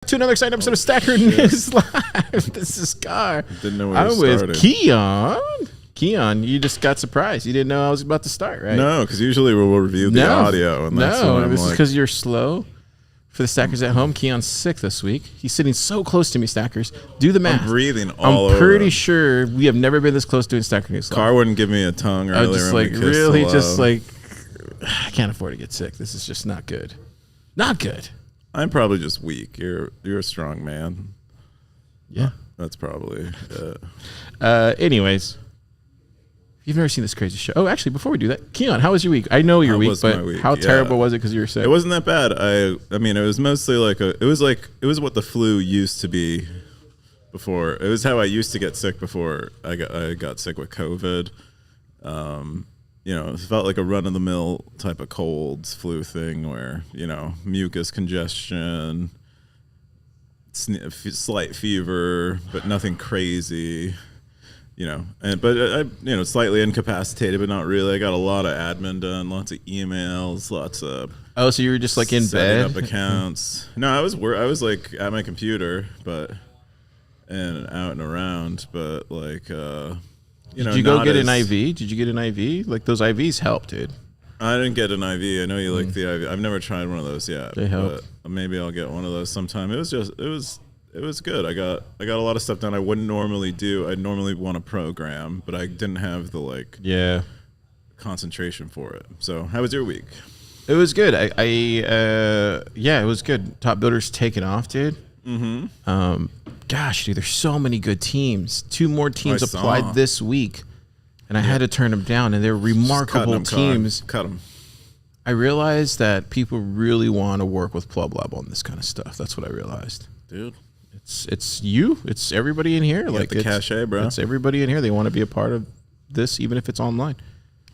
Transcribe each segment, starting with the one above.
To another exciting episode of Stacker News Live. This is Car. Didn't know I'm with started. Keyan. Keyan, you just got surprised. You didn't know I was about to start, right? No, because usually we'll review the audio. And that's when I'm this like, is because you're slow. For the Stackers at home, Keyan's sick this week. He's sitting so close to me, Stackers. Do the math. I'm breathing all over. I'm pretty sure we have never been this close doing Stacker News Live. Car wouldn't give me a tongue earlier. I was just like, really, just like, I can't afford to get sick. This is just not good. Not good. I'm probably just weak. You're a strong man. Yeah. That's probably it. Anyways, you've never seen this crazy show. Oh, actually, before we do that, Keyan, how was your week? I know your week, but how terrible was it because you were sick? It wasn't that bad. I mean, it was mostly like it was what the flu used to be before. It was how I used to get sick before I got sick with COVID. You know, it felt like a run-of-the-mill type of colds, flu thing where, you know, mucus congestion, slight fever, but nothing crazy, you know. But I, slightly incapacitated, but not really. I got a lot of admin done, lots of emails, lots of... Oh, so you were just like in bed? Setting up accounts. No, I was like at my computer, and out and around, but like... Did you go get an IV? Did you get an IV? Like those IVs help, dude. I didn't get an IV. I know you like the IV. I've never tried one of those yet. They help. But maybe I'll get one of those sometime. It was good. I got a lot of stuff done I wouldn't normally do. I'd normally want to program, but I didn't have the concentration for it. So how was your week? It was good. It was good. Top Builder's taking off, dude. Mm-hmm. Gosh, dude, there's so many good teams. 2 more teams applied this week, and I had to turn them down, and they're remarkable teams. Cut them. I realized that people really want to work with PlebLab on this kind of stuff. That's what I realized. Dude. It's you. It's everybody in here. Like the cachet, bro. It's everybody in here. They want to be a part of this, even if it's online.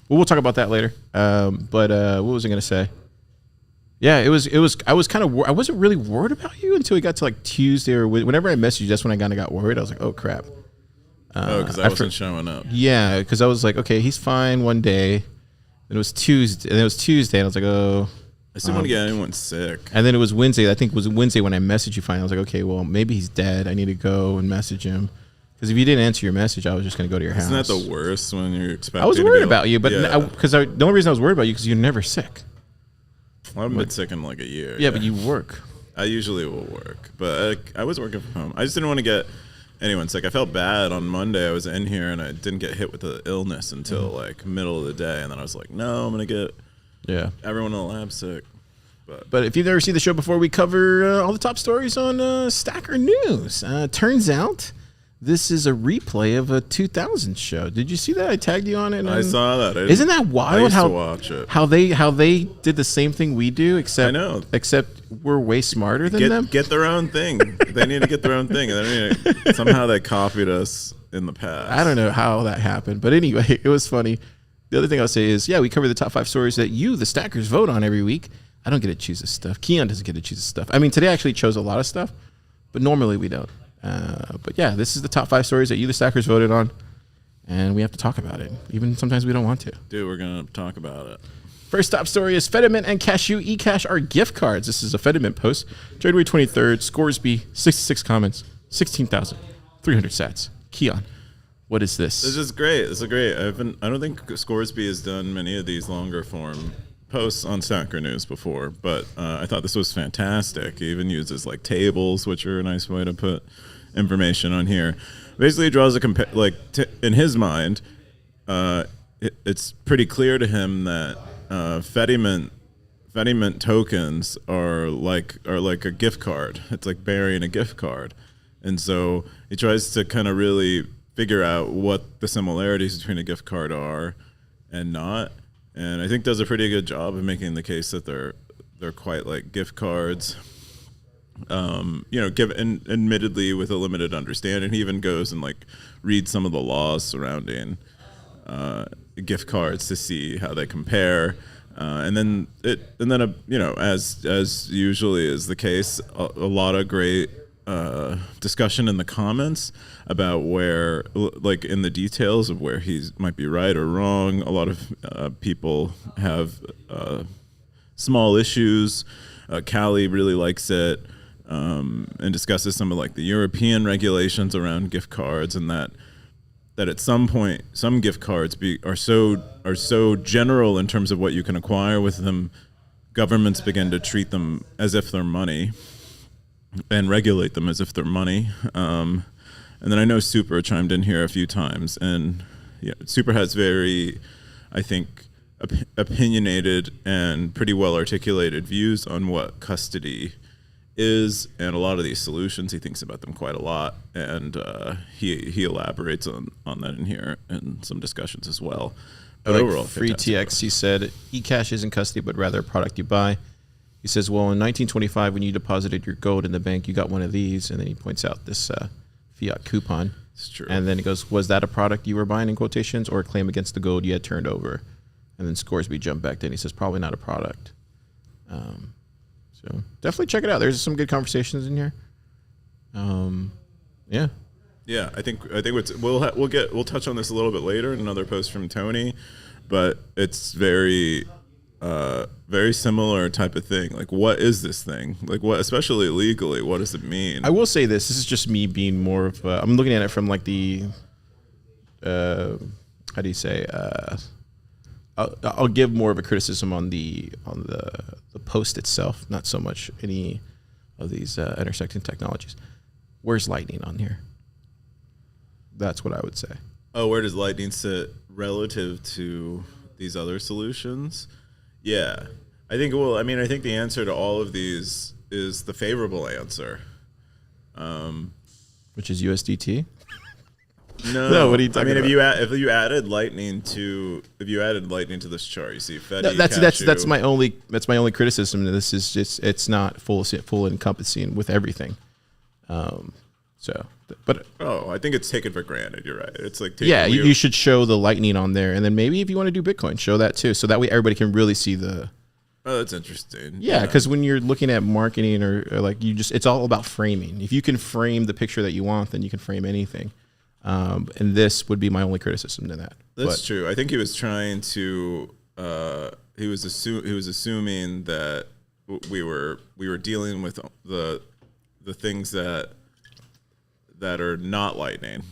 Well, we'll talk about that later. But what was I going to say? Yeah, it was. I was kind of. I wasn't really worried about you until we got to like Tuesday or whenever I messaged you. That's when I kind of got worried. I was like, oh crap. Because I wasn't showing up. Yeah, because I was like, okay, he's fine one day. And it was Tuesday, and I was like, oh. I just didn't want to get anyone sick. And then it was Wednesday. I think it was Wednesday when I messaged you finally. I was like, okay, well, maybe he's dead. I need to go and message him. Because if you didn't answer your message, I was just going to go to your house. Isn't that the worst when you're expecting? I was worried about you, but because the only reason I was worried about you because you're never sick. I haven't been sick in like a year. Yeah, but you work. I usually will work, but I was working from home. I just didn't want to get anyone sick. I felt bad on Monday. I was in here and I didn't get hit with the illness until like middle of the day, and then I was like, no, I'm gonna get everyone in the lab sick. But if you've never seen the show before, we cover all the top stories on Stacker News. Turns out this is a replay of a 2000 show. Did you see that? I tagged you on it. I saw that. Isn't that wild? I used to watch it. How they did the same thing we do, except we're way smarter than them. Get their own thing. They need to get their own thing, and then somehow they copied us in the past. I don't know how that happened, but anyway, it was funny. The other thing I'll say is, we cover the top 5 stories that you, the Stackers, vote on every week. I don't get to choose this stuff. Keyan doesn't get to choose this stuff. I mean, today I actually chose a lot of stuff, but normally we don't. But yeah, this is the top 5 stories that you, the Stackers, voted on, and we have to talk about it. Even sometimes we don't want to. Dude, we're going to talk about it. First top story is Fedimint and Cashu ecash are gift cards. This is a Fedimint post. January 23rd, Scoresby, 66 comments, 16,300 sats. Keyan, what is this? This is great. This is great. I don't think Scoresby has done many of these longer form posts on Stacker News before, but I thought this was fantastic. He even uses like tables, which are a nice way to put information on here. Basically, he draws in his mind, it's pretty clear to him that Fedimint tokens are like a gift card. It's like burying a gift card, and so he tries to kind of really figure out what the similarities between a gift card are and not. And I think does a pretty good job of making the case that they're quite like gift cards. Admittedly with a limited understanding. He even goes and like reads some of the laws surrounding gift cards to see how they compare. As usually is the case, a lot of great discussion in the comments about where, like in the details of where he might be right or wrong. A lot of people have small issues. Callie really likes it. and discusses some of like the European regulations around gift cards, and that at some point some gift cards are so general in terms of what you can acquire with them, governments begin to treat them as if they're money and regulate them as if they're money. And then I know Super chimed in here a few times, and yeah, Super has very, I think, opinionated and pretty well articulated views on what custody is, and a lot of these solutions, he thinks about them quite a lot, and he elaborates on that in here in some discussions as well. But like overall, Free TX, he said, ecash isn't custody, but rather a product you buy. He says, well, in 1925, when you deposited your gold in the bank, you got one of these, and then he points out this fiat coupon. It's true. And then he goes, was that a product you were buying in quotations, or a claim against the gold you had turned over? And then Scoresby jumped back in. He says, probably not a product. So definitely check it out. There's some good conversations in here. Yeah. Yeah, I think we'll touch on this a little bit later in another post from Tony, but it's very similar type of thing. Like, what is this thing? Like, what, especially legally, what does it mean? I will say this is just me being more of I'm looking at it from like the how do you say I'll give more of a criticism on the post itself, not so much any of these intersecting technologies. Where's Lightning on here? That's what I would say. Oh, where does Lightning sit relative to these other solutions? Yeah, I think the answer to all of these is the favorable answer, which is USDT. No, what are you talking about? If you added Lightning to this chart, you see Fedimint. That's my only criticism. This is just, it's not full encompassing with everything. I think it's taken for granted. You're right. It's like you should show the Lightning on there, and then maybe if you want to do Bitcoin, show that too, so that way everybody can really see the. Oh, that's interesting. Yeah, because when you're looking at marketing or like it's all about framing. If you can frame the picture that you want, then you can frame anything. And this would be my only criticism to that. That's true. I think he was trying to. He was assuming that we were dealing with the things that are not Lightning,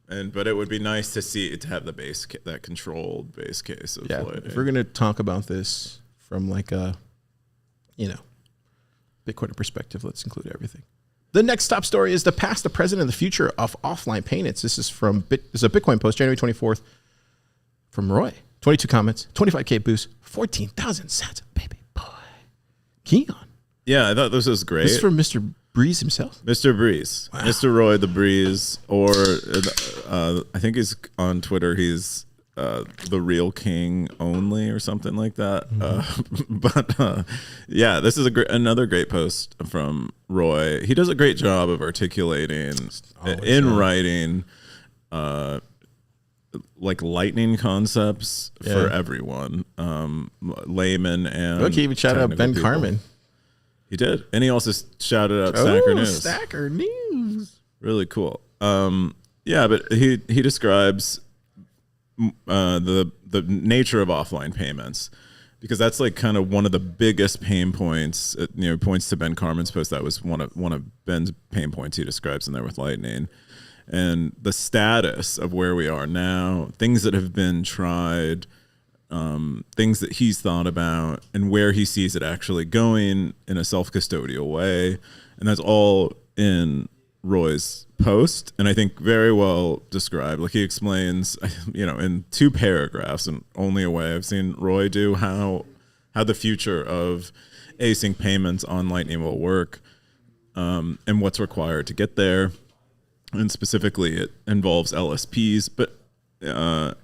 but it would be nice to have the that controlled base case of Lightning. If we're gonna talk about this from like a, Bitcoin perspective, let's include everything. The next top story is the past, the present, and the future of offline payments. This is this is a Bitcoin post, January 24th, from Roy. 22 comments, 25K boost, 14,000 sats, baby boy. Keyan. Yeah, I thought this was great. This is from Mr. Breeze himself. Mr. Breeze. Wow. Mr. Roy the Breeze, or I think he's on Twitter. He's the real king only or something like that. Yeah, this is another great post from Roy. He does a great job of articulating writing like Lightning concepts for everyone, layman and look, he even shouted out Ben Carmen. He did, and he also shouted out Stacker News. Stacker News, really cool. Yeah, but he describes the nature of offline payments, because that's like kind of one of the biggest pain points. Points to Ben Carmen's post. That was one of Ben's pain points he describes in there with Lightning, and the status of where we are now, things that have been tried, things that he's thought about, and where he sees it actually going in a self-custodial way, and that's all in Roy's post, and I think very well described. Like he explains, in 2 paragraphs, and only a way I've seen Roy do how the future of async payments on Lightning will work, and what's required to get there, and specifically it involves LSPs. But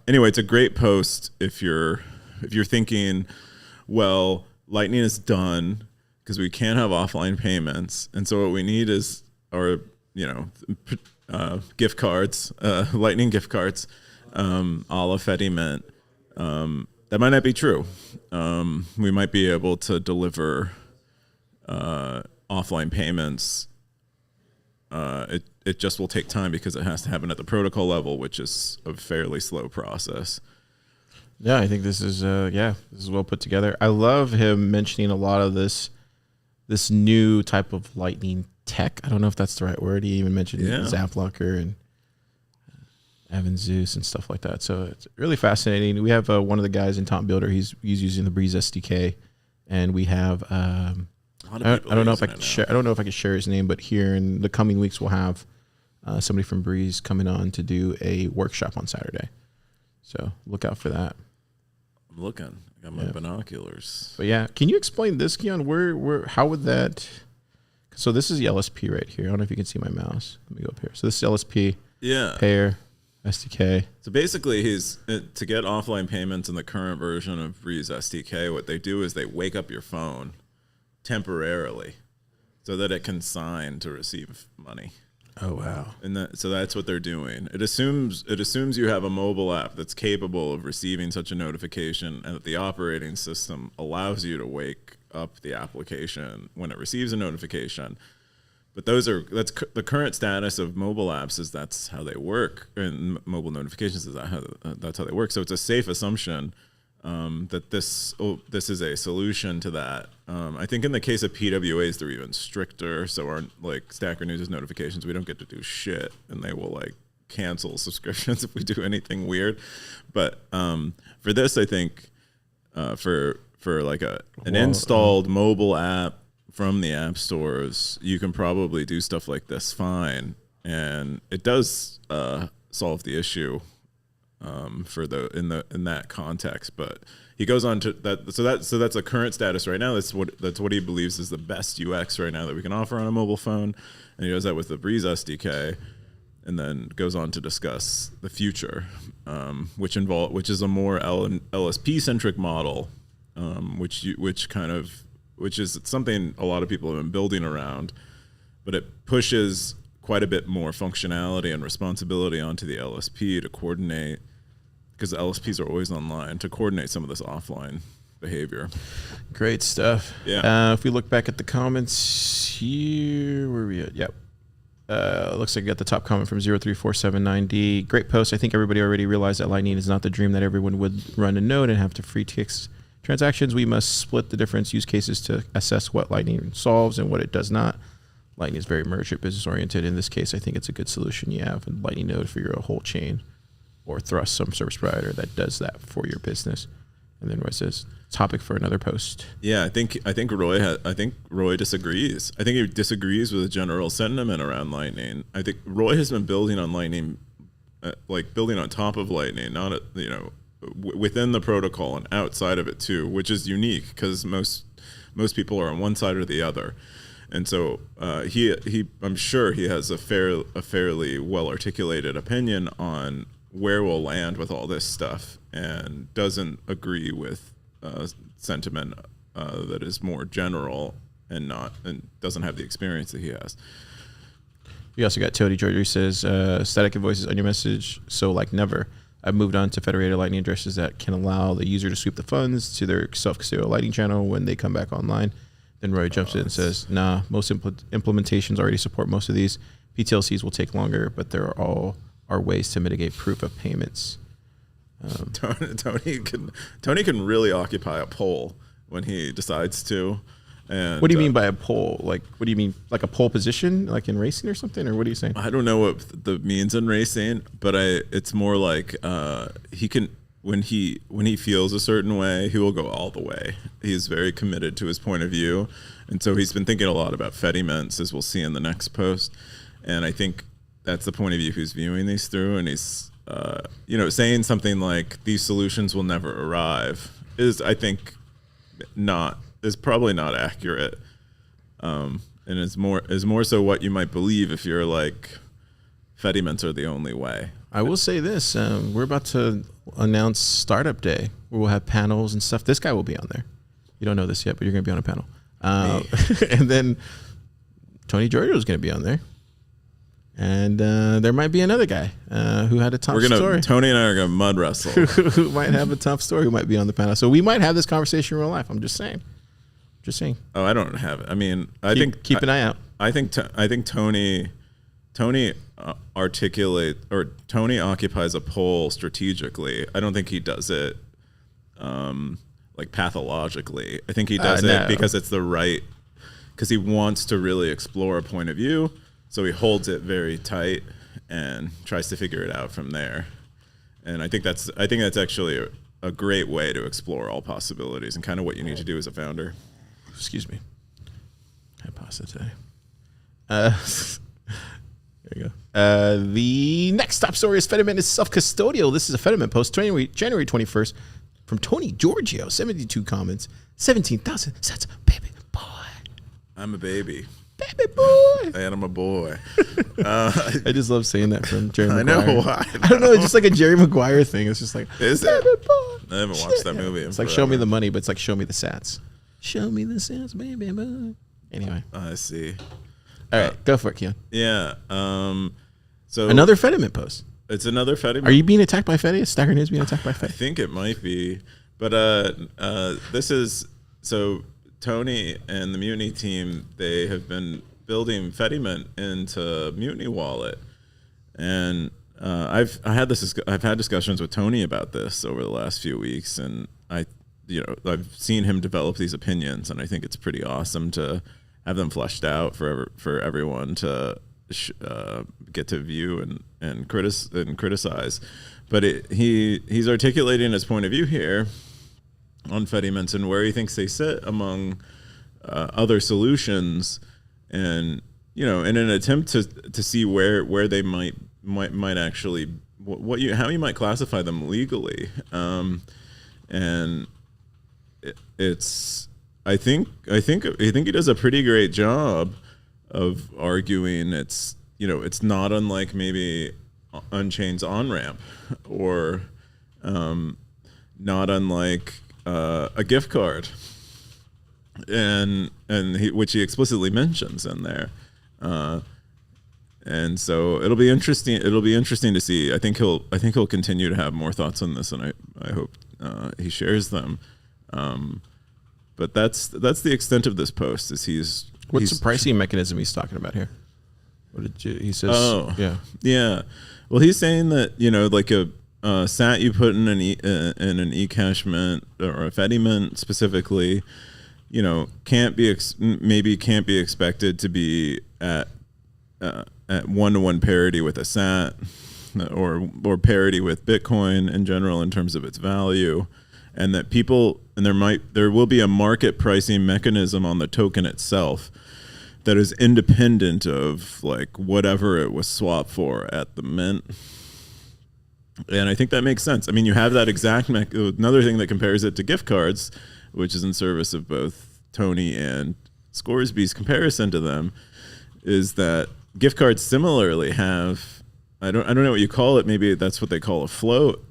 anyway, it's a great post if you're thinking, well, Lightning is done because we can't have offline payments, and so what we need is gift cards, Lightning gift cards, a la Fedimint. That might not be true. We might be able to deliver offline payments. It just will take time because it has to happen at the protocol level, which is a fairly slow process. Yeah, I think this is well put together. I love him mentioning a lot of this new type of Lightning tech. I don't know if that's the right word. He even mentioned Zaplocker and Evan Zeus and stuff like that. So it's really fascinating. We have one of the guys in Top Builder. He's using the Breeze SDK, and we have I don't know if I can share. I don't know if I can share his name, but here in the coming weeks we'll have somebody from Breeze coming on to do a workshop on Saturday. So look out for that. I'm looking. I got my binoculars. But yeah, can you explain this, Keyan? Where how would that? So this is the LSP right here. I don't know if you can see my mouse. Let me go up here. So this is LSP. Yeah. Payer. SDK. So basically, to get offline payments in the current version of Breeze SDK, what they do is they wake up your phone temporarily so that it can sign to receive money. Oh wow! And so that's what they're doing. It assumes you have a mobile app that's capable of receiving such a notification, and that the operating system allows you to wake up the application when it receives a notification. But that's the current status of mobile apps is that's how they work, and mobile notifications is that's how they work. So it's a safe assumption that this is a solution to that. I think in the case of PWAs, they're even stricter. So our Stacker News' notifications, we don't get to do shit, and they will cancel subscriptions if we do anything weird. But for this, I think for an installed mobile app from the app stores, you can probably do stuff like this fine, and it does solve the issue in that context. But he goes on to that. So that's a current status right now. That's what he believes is the best UX right now that we can offer on a mobile phone, and he does that with the Breeze SDK, and then goes on to discuss the future, which is a more LSP centric model, which is something a lot of people have been building around, but it pushes quite a bit more functionality and responsibility onto the LSP to coordinate, because the LSPs are always online, to coordinate some of this offline behavior. Great stuff. Yeah. If we look back at the comments here, where are we at? Yep. Looks like I got the top comment from 03479D. Great post. I think everybody already realized that Lightning is not the dream that everyone would run a node and have to free ticks transactions. We must split the different use cases to assess what Lightning solves and what it does not. Lightning is very merchant business oriented. In this case, I think it's a good solution. You have a Lightning node for your whole chain, or thrust some service provider that does that for your business. And then Roy says, topic for another post. Yeah, I think Roy disagrees. I think he disagrees with the general sentiment around Lightning. I think Roy has been building on Lightning, building on top of Lightning, not within the protocol and outside of it too, which is unique because most people are on one side or the other. And so I'm sure he has a fairly well articulated opinion on where we'll land with all this stuff, and doesn't agree with sentiment that is more general and doesn't have the experience that he has. We also got Tony George, who says, static invoices on your message, so never. I've moved on to federated Lightning addresses that can allow the user to sweep the funds to their self-custodial Lightning channel when they come back online. Then Roy jumps in and says, nah, most implementations already support most of these. PTLCs will take longer, but there are ways to mitigate proof of payments. Tony can really occupy a pole when he decides to. And what do you mean by a pole? What do you mean? Like a pole position, like in racing or something? Or what are you saying? I don't know what the means in racing, but it's more like he can, when he feels a certain way, he will go all the way. He's very committed to his point of view. And so he's been thinking a lot about Fedimints, as we'll see in the next post. And I think that's the point of view he's viewing these through. And he's, saying something like these solutions will never arrive is, I think, is probably not accurate, and is more so what you might believe if you're Fedimints are the only way. I will say this: we're about to announce Startup Day, where we'll have panels and stuff. This guy will be on there. You don't know this yet, but you're going to be on a panel. And then Tony Giorgio is going to be on there, and there might be another guy who had a tough story. Tony and I are going to mud wrestle. Who might have a tough story? Who might be on the panel? So we might have this conversation in real life. I'm just saying. Just saying. Oh, I don't have it. I mean, I think keep an eye out. I think Tony occupies a pole strategically. I don't think he does it pathologically. I think he does it because it's the right. because he wants to really explore a point of view. So he holds it very tight and tries to figure it out from there. And I think that's actually a great way to explore all possibilities and kind of what you need to do as a founder. Excuse me. I had pasta today. There you go. The next top story is Fedimint is self-custodial. This is a Fedimint post, January 21st, from Tony Giorgio. 72 comments, 17,000 sats. Baby boy. I'm a baby. Baby boy. And I'm a boy. I just love saying that from Jerry Maguire. I know why. I don't know. It's just like a Jerry Maguire thing. It's just like, is baby it? boy. I haven't watched that movie. It's like show me the money, but it's like show me the sats. Show me the sats, baby boy. Anyway. I see. All right, go for it, Keyan. Yeah. So another Fedimint post. It's another Fedimint. Are you being attacked by Fedi? Is Stacker News being attacked by Fedi? I think it might be. But this is, so Tony and the Mutiny team, they have been building Fedimint into Mutiny Wallet. And I've had discussions with Tony about this over the last few weeks, and I've seen him develop these opinions, and I think it's pretty awesome to have them fleshed out for everyone to get to view and criticize. But he's articulating his point of view here on Fedimint and where he thinks they sit among other solutions, and in an attempt to see where they might actually how you might classify them legally. And it's I think he does a pretty great job of arguing it's not unlike maybe Unchained's on-ramp, or not unlike a gift card, which he explicitly mentions in there. And so it'll be interesting to see. I think he'll continue to have more thoughts on this, and I hope he shares them. But that's the extent of this post. What's the pricing mechanism he's talking about here? He says? Oh, yeah. Well, he's saying that like a sat you put in an ecash mint or a Fedimint specifically, can't be expected to be at 1-to-1 parity with a sat, or parity with Bitcoin in general in terms of its value. And that there will be a market pricing mechanism on the token itself that is independent of like whatever it was swapped for at the mint. And I think that makes sense. I mean, you have that exact another thing that compares it to gift cards, which is in service of both Tony and Scoresby's comparison to them, is that gift cards similarly have, I don't know what you call it. Maybe that's what they call a float,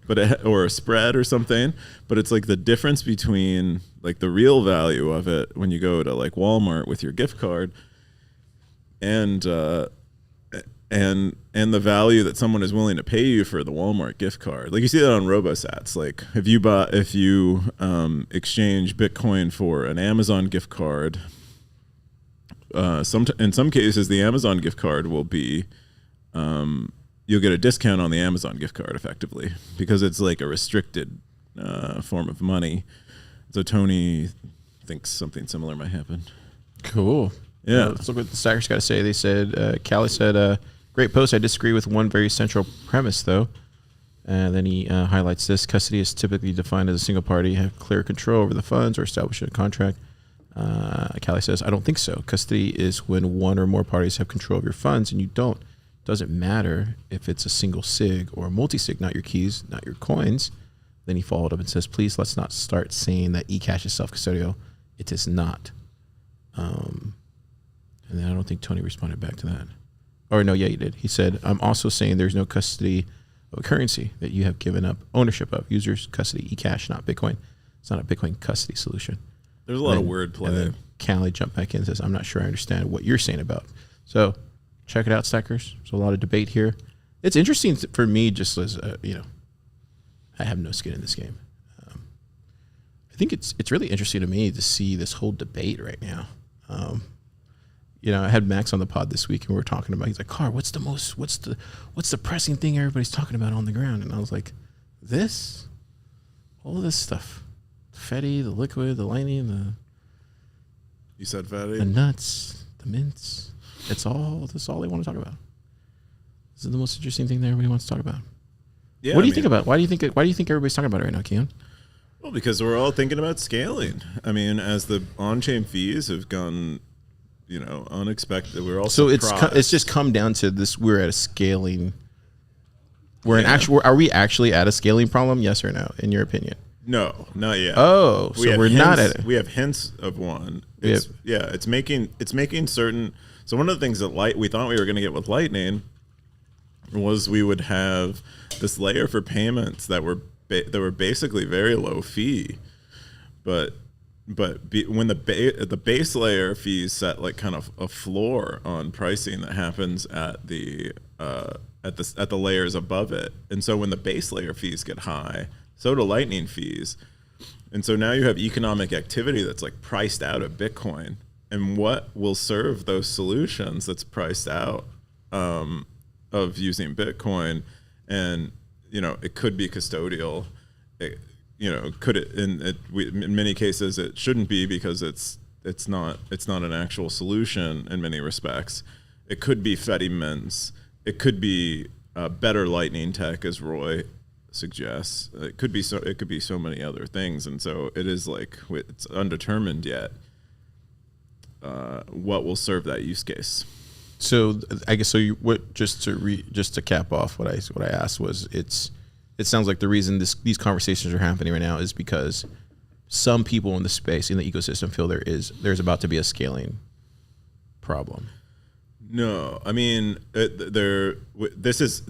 or a spread or something. But it's like the difference between like the real value of it when you go to like Walmart with your gift card, and the value that someone is willing to pay you for the Walmart gift card. Like you see that on RoboSats. Like if you exchange Bitcoin for an Amazon gift card, in some cases the Amazon gift card will be you'll get a discount on the Amazon gift card effectively, because it's like a restricted form of money. So Tony thinks something similar might happen. Cool. Yeah. Let's look what the Stackers got to say. They said, Callie said, great post. I disagree with one very central premise, though. And then he highlights this. Custody is typically defined as a single party, have clear control over the funds, or establish a contract. Callie says, I don't think so. Custody is when one or more parties have control of your funds and you don't. Doesn't matter if it's a single SIG or a multi-sig, not your keys, not your coins. Then he followed up and says, please, let's not start saying that ecash is self-custodial. It is not. And then I don't think Tony responded back to that. Or no, yeah, he did. He said, I'm also saying there's no custody of a currency that you have given up ownership of. Users custody ecash, not Bitcoin. It's not a Bitcoin custody solution. There's a lot of wordplay. And then Callie jumped back in and says, I'm not sure I understand what you're saying about. So check it out, Stackers. There's a lot of debate here. It's interesting for me, just as, I have no skin in this game. I think it's really interesting to me to see this whole debate right now. I had Max on the pod this week and we were talking about, he's like, Car, what's the pressing thing everybody's talking about on the ground? And I was like, all this stuff, Fedi, the Liquid, the Lightning, You said fatty. The nuts, the mints. That's all they want to talk about. This is the most interesting thing that everybody wants to talk about. Yeah, what do you think about? Why do you think everybody's talking about it right now, Keyan? Well, because we're all thinking about scaling. I mean, as the on-chain fees have gone, unexpected. We're all surprised. It's just come down to this. We're at a scaling. Are we actually at a scaling problem? Yes or no? In your opinion? No, not yet. Oh, so we're not at it. We have hints of one. It's making certain. So one of the things that we thought we were going to get with Lightning was we would have this layer for payments that were basically very low fee, but when the base layer fees set like kind of a floor on pricing that happens at the layers above it, and so when the base layer fees get high, so do Lightning fees, and so now you have economic activity that's like priced out of Bitcoin, and what will serve those solutions that's priced out of using Bitcoin, and it could be custodial. In many cases it shouldn't be because it's not an actual solution in many respects. It could be Fedimints. It could be better Lightning tech, as Roy suggests. It could be so many other things, and so it is like it's undetermined yet what will serve that use case. So I guess just to cap off what I asked was it sounds like the reason these conversations are happening right now is because some people in the space, in the ecosystem, feel there's about to be a scaling problem. No, I mean this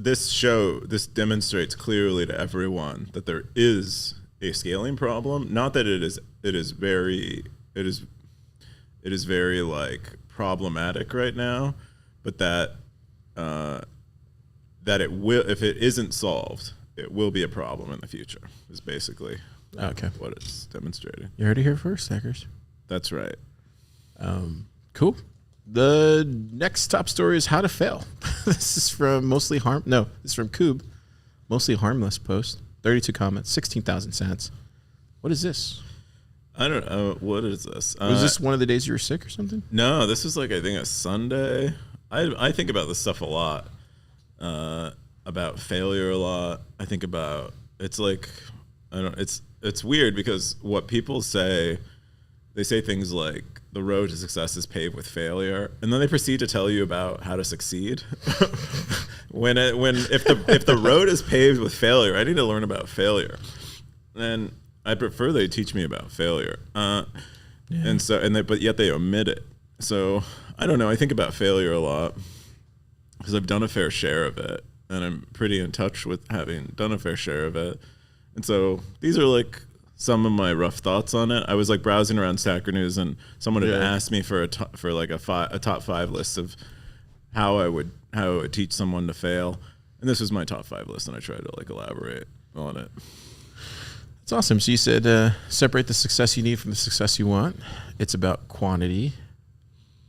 demonstrates clearly to everyone that there is a scaling problem. Not that it is very like problematic right now, but that it will, if it isn't solved, it will be a problem in the future, is basically what it's demonstrating. You heard it here first, Stackers. That's right. Cool. The next top story is how to fail. This is from this is from Koob. Mostly harmless post. 32 comments, 16,000 cents. What is this? I don't know. What is this? Was this one of the days you were sick or something? No, this is like, I think, a Sunday. I think about this stuff a lot. About failure a lot. I think about, it's like, it's weird because what people say, they say things like the road to success is paved with failure, and then they proceed to tell you about how to succeed. If the road is paved with failure, I need to learn about failure, and I prefer they teach me about failure. But yet they omit it. So I don't know. I think about failure a lot because I've done a fair share of it, and I'm pretty in touch with having done a fair share of it. And so these are like some of my rough thoughts on it. I was like browsing around Stacker News, and someone had asked me for a top 5 list of how I would teach someone to fail, and this was my top 5 list, and I tried to like elaborate on it. That's awesome. So you said separate the success you need from the success you want. It's about quantity,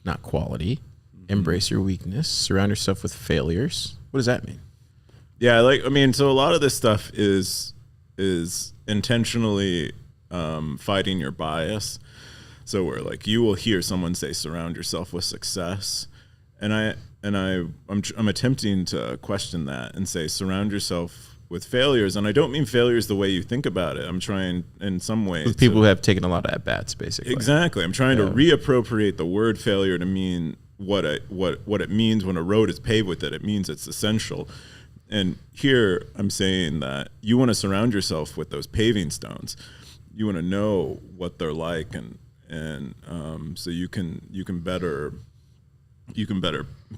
not quality. Mm-hmm. Embrace your weakness. Surround yourself with failures. What does that mean? Yeah, so a lot of this stuff is intentionally fighting your bias. So where like you will hear someone say surround yourself with success, and I'm attempting to question that and say surround yourself with failures. And I don't mean failures the way you think about it. I'm trying in some ways with people who have taken a lot of at-bats, basically. Exactly. I'm trying to reappropriate the word failure to mean what it means when a road is paved with it. It means it's essential. And here I'm saying that you want to surround yourself with those paving stones. You want to know what they're like, and so you can better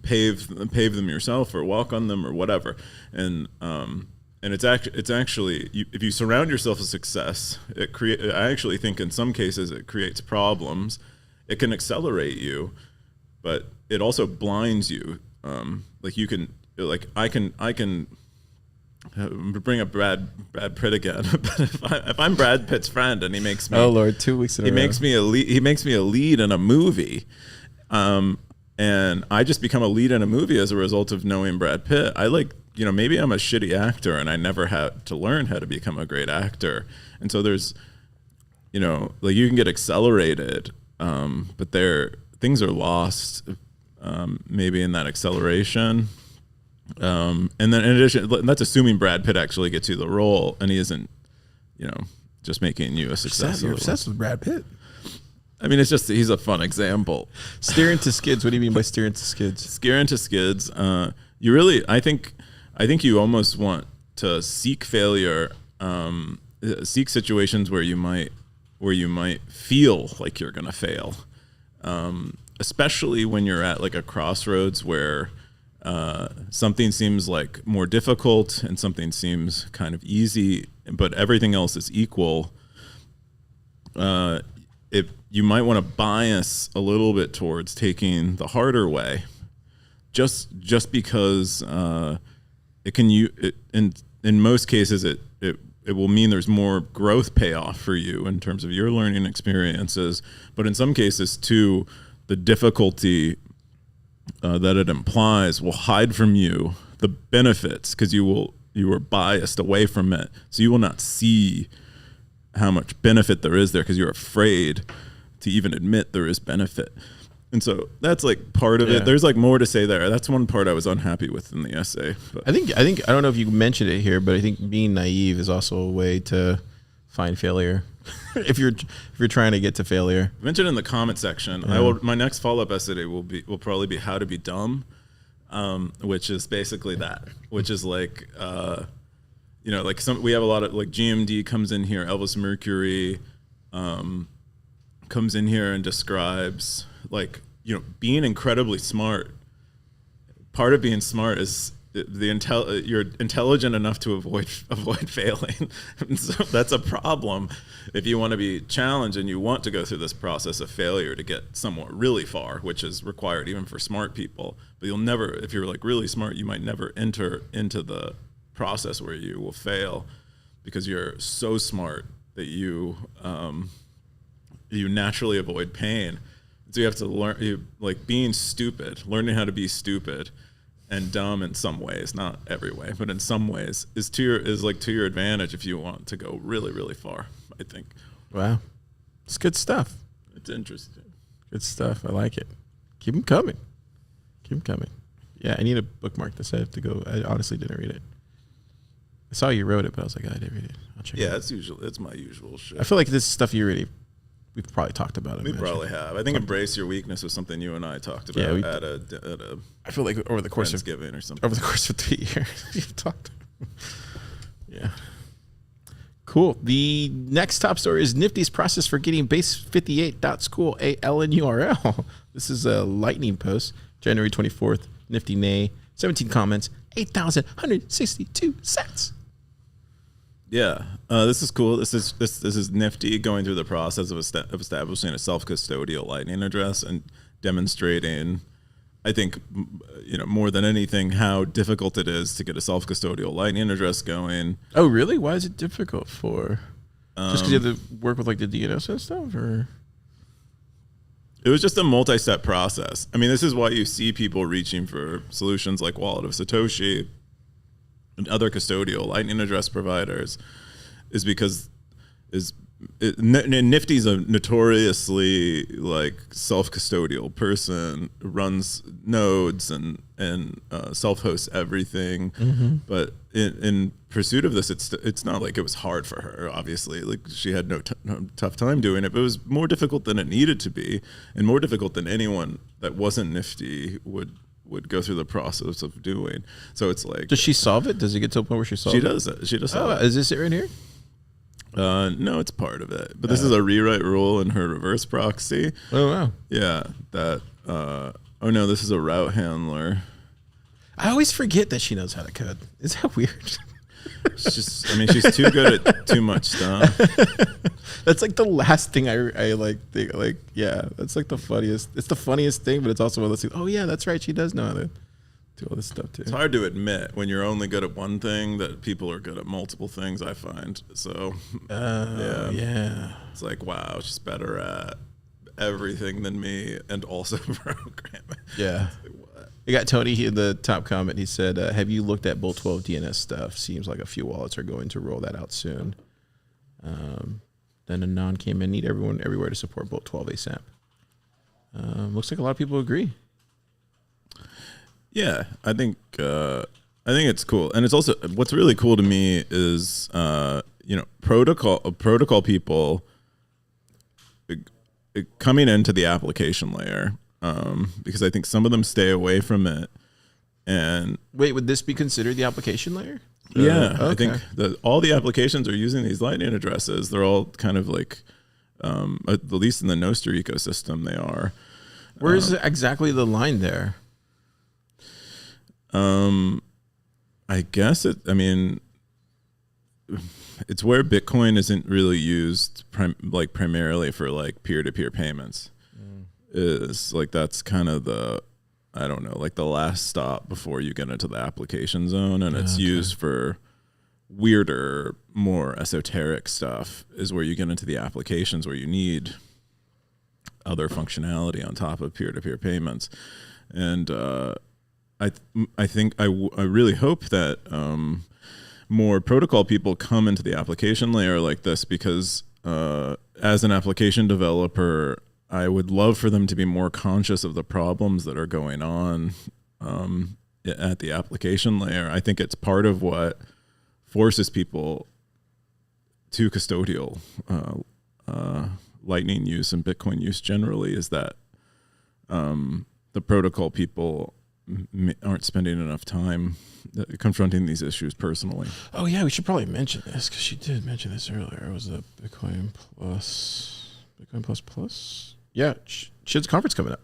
pave them yourself or walk on them or whatever. And it's actually if you surround yourself with success, I actually think in some cases it creates problems. It can accelerate you, but it also blinds you. I can bring up Brad Pitt again. But if I'm Brad Pitt's friend and he makes me, oh Lord, 2 weeks in a row, he makes me a lead in a movie, and I just become a lead in a movie as a result of knowing Brad Pitt. Maybe I'm a shitty actor and I never had to learn how to become a great actor. And so there's, you can get accelerated but things are lost, maybe in that acceleration. And then in addition, that's assuming Brad Pitt actually gets you the role, and he isn't, just making you a success. You're obsessed with Brad Pitt. I mean, it's just he's a fun example. Steer into skids. What do you mean by steer into skids? Steer into skids. You really, I think you almost want to seek failure, seek situations where you might feel like you're gonna fail, especially when you're at like a crossroads where something seems like more difficult and something seems kind of easy, but everything else is equal. If you might want to bias a little bit towards taking the harder way, just because in most cases it will mean there's more growth payoff for you in terms of your learning experiences, but in some cases too, the difficulty that it implies will hide from you the benefits, because you are biased away from it, so you will not see how much benefit there is there because you're afraid to even admit there is benefit. And so that's like part of it. There's like more to say there. That's one part I was unhappy with in the essay. But. I think I don't know if you mentioned it here, but I think being naive is also a way to find failure. if you're trying to get to failure. Mentioned in the comment section. My next follow-up essay will probably be how to be dumb, which is basically that. Which is like like we have a lot of like GMD comes in here, Elvis Mercury comes in here and describes like, being incredibly smart. Part of being smart is you're intelligent enough to avoid failing. And so that's a problem if you want to be challenged and you want to go through this process of failure to get somewhere really far, which is required even for smart people. But you'll never, if you're like really smart, you might never enter into the process where you will fail because you're so smart that you naturally avoid pain. So you have to learn, being stupid, learning how to be stupid and dumb in some ways, not every way, but in some ways is to your advantage if you want to go really, really far, I think. Wow. It's good stuff. It's interesting. Good stuff. I like it. Keep them coming. Yeah, I need a bookmark this. I have to go. I honestly didn't read it. I saw you wrote it, but I was like, I didn't read it. I'll check it out. It's my usual shit. I feel like this is stuff we've probably talked about it. We probably have. I think embrace your weakness was something you and I talked about at a I feel like over the course of Thanksgiving or something. Over the course of 3 years, we've talked. Yeah. Cool. The next top story is Nifty's process for getting base58.school a LNURL. This is a lightning post, January 24th. Nifty nay, 17 comments, 8,162 cents. Yeah, this is cool. This is Nifty going through the process of establishing a self-custodial lightning address and demonstrating, I think, more than anything, how difficult it is to get a self-custodial lightning address going. Oh, really? Why is it difficult for? Just because you have to work with like the DNS and stuff, or? It was just a multi-step process. I mean, this is why you see people reaching for solutions like Wallet of Satoshi and other custodial lightning address providers, is because Nifty's a notoriously like self-custodial person, runs nodes and self-hosts everything. Mm-hmm. But in pursuit of this, it's not like it was hard for her. Obviously, like she had no tough time doing it, but it was more difficult than it needed to be, and more difficult than anyone that wasn't Nifty would go through the process of doing. So it's like, does she solve it? Does it get to a point where she solves it? She does. Oh, is this it right here? No, it's part of it. But this is a rewrite rule in her reverse proxy. Oh, wow. Yeah. That. Oh no, this is a route handler. I always forget that she knows how to code. Is that weird? She's too good at too much stuff. That's like the last thing I like think, like, yeah, that's like the funniest. It's the funniest thing, but it's also one of those things. Oh yeah, that's right. She does know how to do all this stuff too. It's hard to admit when you're only good at one thing that people are good at multiple things, I find. So yeah. It's like, wow, she's better at everything than me and also programming. Yeah. We got Tony in the top comment. He said, have you looked at Bolt 12 DNS stuff? Seems like a few wallets are going to roll that out soon. Then Anon came in. Need everyone everywhere to support Bolt 12 ASAP. Looks like a lot of people agree. Yeah, I think it's cool, and it's also what's really cool to me is protocol people coming into the application layer, because I think some of them stay away from it. And wait, would this be considered the application layer? Yeah, okay. I think that all the applications are using these Lightning addresses. They're all kind of like, at least in the Nostr ecosystem, they are. Where is exactly the line there? I guess it's where Bitcoin isn't really used primarily for like peer-to-peer payments. Is like, that's kind of the, I don't know, like the last stop before you get into the application zone, and it's used for weirder, more esoteric stuff is where you get into the applications where you need other functionality on top of peer-to-peer payments. And I really hope that more protocol people come into the application layer like this, because as an application developer, I would love for them to be more conscious of the problems that are going on at the application layer. I think it's part of what forces people to custodial Lightning use and Bitcoin use generally, is that the protocol people aren't spending enough time confronting these issues personally. Oh yeah, we should probably mention this, because she did mention this earlier. It was the Bitcoin Plus. Yeah, she has a conference coming up.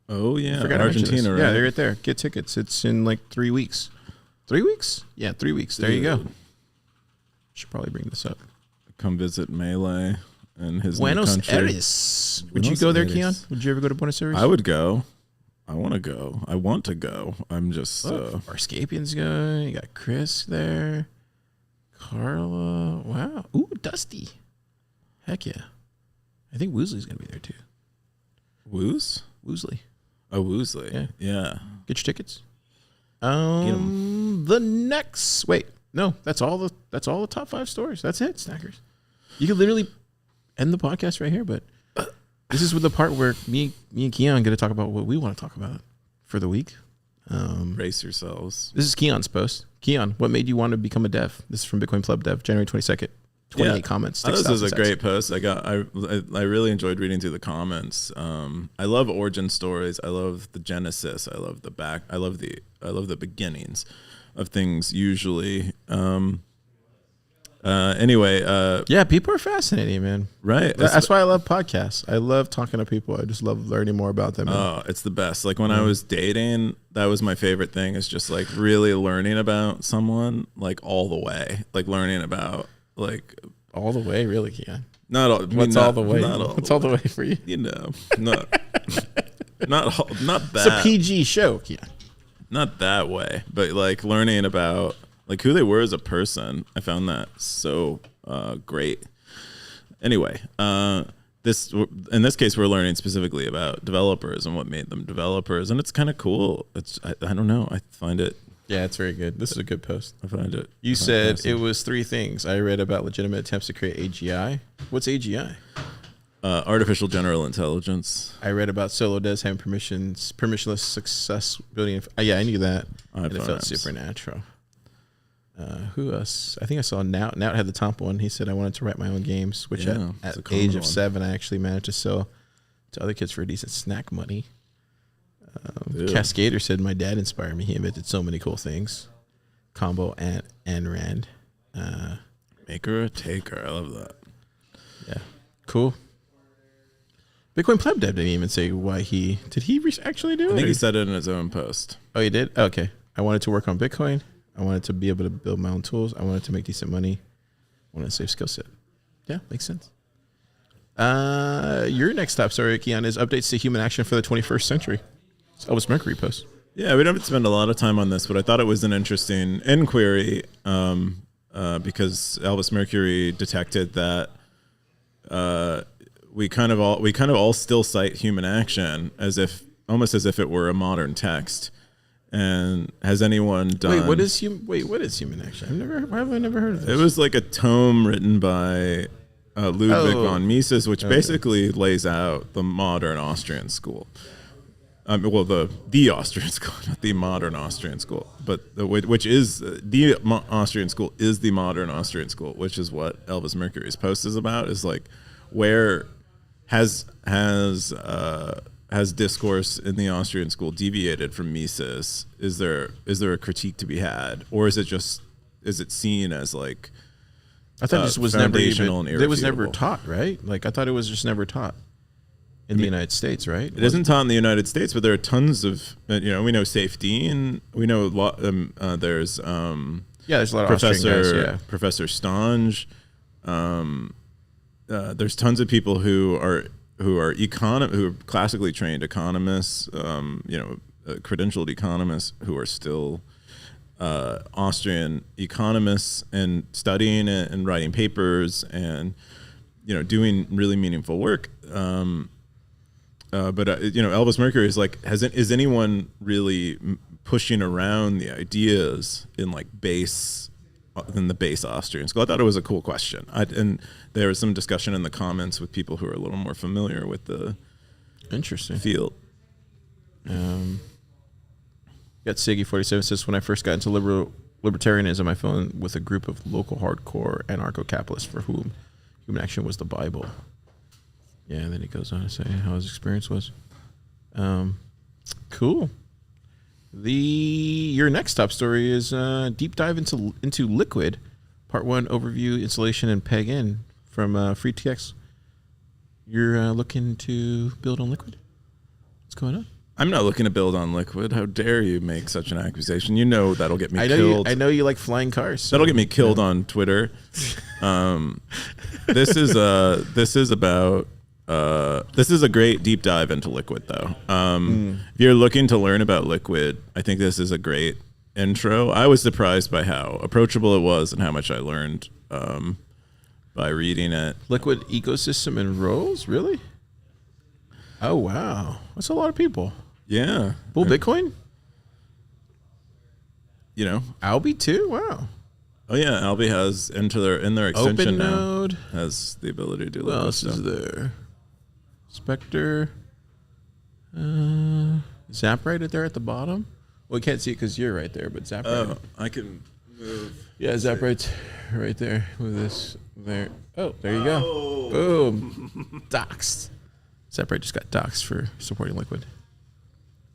Oh yeah, Argentina, right? Yeah, they're right there. Get tickets. It's in like 3 weeks. 3 weeks? Yeah, 3 weeks. There you go. Should probably bring this up. Come visit Melee and his Buenos new country. Aires. Would you go there, Keyan? Would you ever go to Buenos Aires? I would go. I want to go. I want to go. I'm just... Arscapian's going. You got Chris there. Carla. Wow. Ooh, Dusty. Heck yeah. I think Woosley's going to be there too. Woosley. Oh, Woosley. Yeah. Get your tickets. The next... Wait. No, that's all the top 5 stories. That's it, Snackers. You could literally end the podcast right here, but this is with the part where me and Keyan get to talk about what we want to talk about for the week. Brace yourselves. This is Keyan's post. Keyan, what made you want to become a dev? This is from Bitcoin PlebLab, January 22nd. 28 comments. This was a great post. I really enjoyed reading through the comments. I love origin stories. I love the genesis. I love the back. I love the beginnings of things usually. Anyway, yeah, people are fascinating, man. Right. That's why I love podcasts. I love talking to people. I just love learning more about them. Oh, it's the best. Like when I was dating, that was my favorite thing, is just like really learning about someone, like all the way, like learning about like all the way, really, Keyan. Not all. What's all the way? What's all the way for you? You know, not that. It's a PG show, Keyan. Not that way, but like learning about like who they were as a person. I found that so great. Anyway, in this case, we're learning specifically about developers and what made them developers, and it's kind of cool. I don't know. I find it. Yeah, it's very good. This is a good post. I find it. You said it was 3 things. I read about legitimate attempts to create AGI. What's AGI? Artificial general intelligence. I read about solo devs having permissionless success building. Yeah, I knew that. And it felt supernatural. Who else? I think I saw Nout. Nout had the top one. He said, I wanted to write my own games, which at the age of 7, I actually managed to sell to other kids for a decent snack money. Cascader said, my dad inspired me. He invented so many cool things. Combo and Rand. Maker or taker. I love that. Yeah. Cool. Bitcoin PlebLab didn't even say why he... Did he actually do it? I think he said it in his own post. Oh, he did? Okay. I wanted to work on Bitcoin. I wanted to be able to build my own tools. I wanted to make decent money. I wanted to save skill set. Yeah, makes sense. Your next top story, Keyan, is updates to human action for the 21st century. It's Elvis Mercury post. Yeah, we don't have to spend a lot of time on this, but I thought it was an interesting inquiry because Elvis Mercury detected that we kind of all still cite human action almost as if it were a modern text. And has anyone done? What is human action? Why have I never heard of this? It was like a tome written by Ludwig von Mises, which basically lays out the modern Austrian school. Well, the Austrian school, not the modern Austrian school, but which is the Austrian school is the modern Austrian school, which is what Elvis Mercury's post is about. Is like where has discourse in the Austrian school deviated from Mises? Is there a critique to be had, or is it seen as like I thought this was foundational never and it was never irrefutable? taught, right? Like I thought it was just never taught in the United States, right? It isn't taught in the United States, but there are tons of we know safety, and we know a lot. There's there's a lot of Austrian guys, Professor Stange. There's tons of people who are classically trained economists, credentialed economists who are still Austrian economists and studying it and writing papers and doing really meaningful work. But Elvis Mercury is like, is anyone really pushing around the ideas in the base Austrian school? I thought it was a cool question. And there was some discussion in the comments with people who are a little more familiar with the field. Got Siggy47 says, when I first got into libertarianism, I fell in with a group of local hardcore anarcho-capitalists for whom human action was the Bible. Yeah, and then he goes on to say how his experience was. Cool. Your next top story is deep dive into Liquid, part 1 overview, installation, and peg in from FreeTX. You're looking to build on Liquid? What's going on? I'm not looking to build on Liquid. How dare you make such an accusation? You know that'll get me killed. I know you like flying cars. So. That'll get me killed on Twitter. This is a great deep dive into Liquid, though. If you're looking to learn about Liquid, I think this is a great intro. I was surprised by how approachable it was and how much I learned by reading it. Liquid ecosystem and roles, really? Oh wow, that's a lot of people. Yeah, Bull Bitcoin. Alby too. Wow. Oh yeah, Alby has in their extension OpenNode now has the ability to do what else stuff. is there? Spectre. Zap right there at the bottom. Well, we can't see it because you're right there, but Zap right. I can move. Yeah, Zap right there. Move this there. Oh, there you go. Boom. Doxed. Zap right just got doxed for supporting Liquid.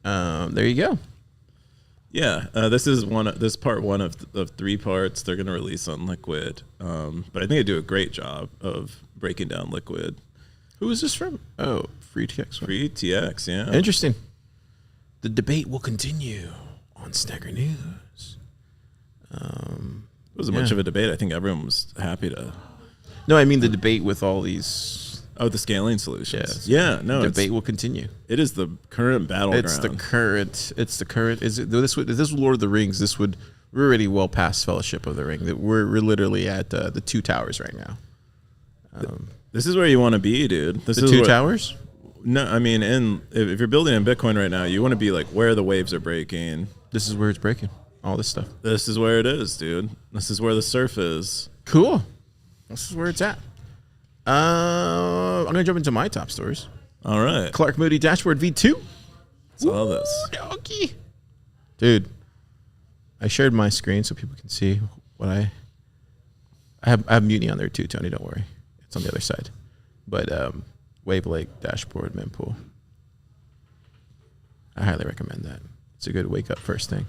There you go. Yeah, this is part 1 of 3 parts they're going to release on Liquid. But I think they do a great job of breaking down Liquid. Who is this from? Oh, FreeTX. FreeTX, yeah. Interesting. The debate will continue on Stagger News. It was much of a debate. I think everyone was happy to. No, I mean the debate with all these. Oh, the scaling solutions. Yeah, no. The debate will continue. It is the current battleground. It's the current. Is it this was Lord of the Rings? We're already well past Fellowship of the Ring. We're literally at the 2 towers right now. This is where you want to be, dude. The 2 towers? No, I mean, if you're building in Bitcoin right now, you want to be like where the waves are breaking. This is where it's breaking. All this stuff. This is where it is, dude. This is where the surf is. Cool. This is where it's at. I'm gonna jump into my top stories. All right. Clark Moody Dashboard V2. Saw this. Doggy. Dude, I shared my screen so people can see what I have Mutiny on there too, Tony. Don't worry, it's on the other side. But Wave Lake Dashboard mempool. I highly recommend that. It's a good wake up first thing.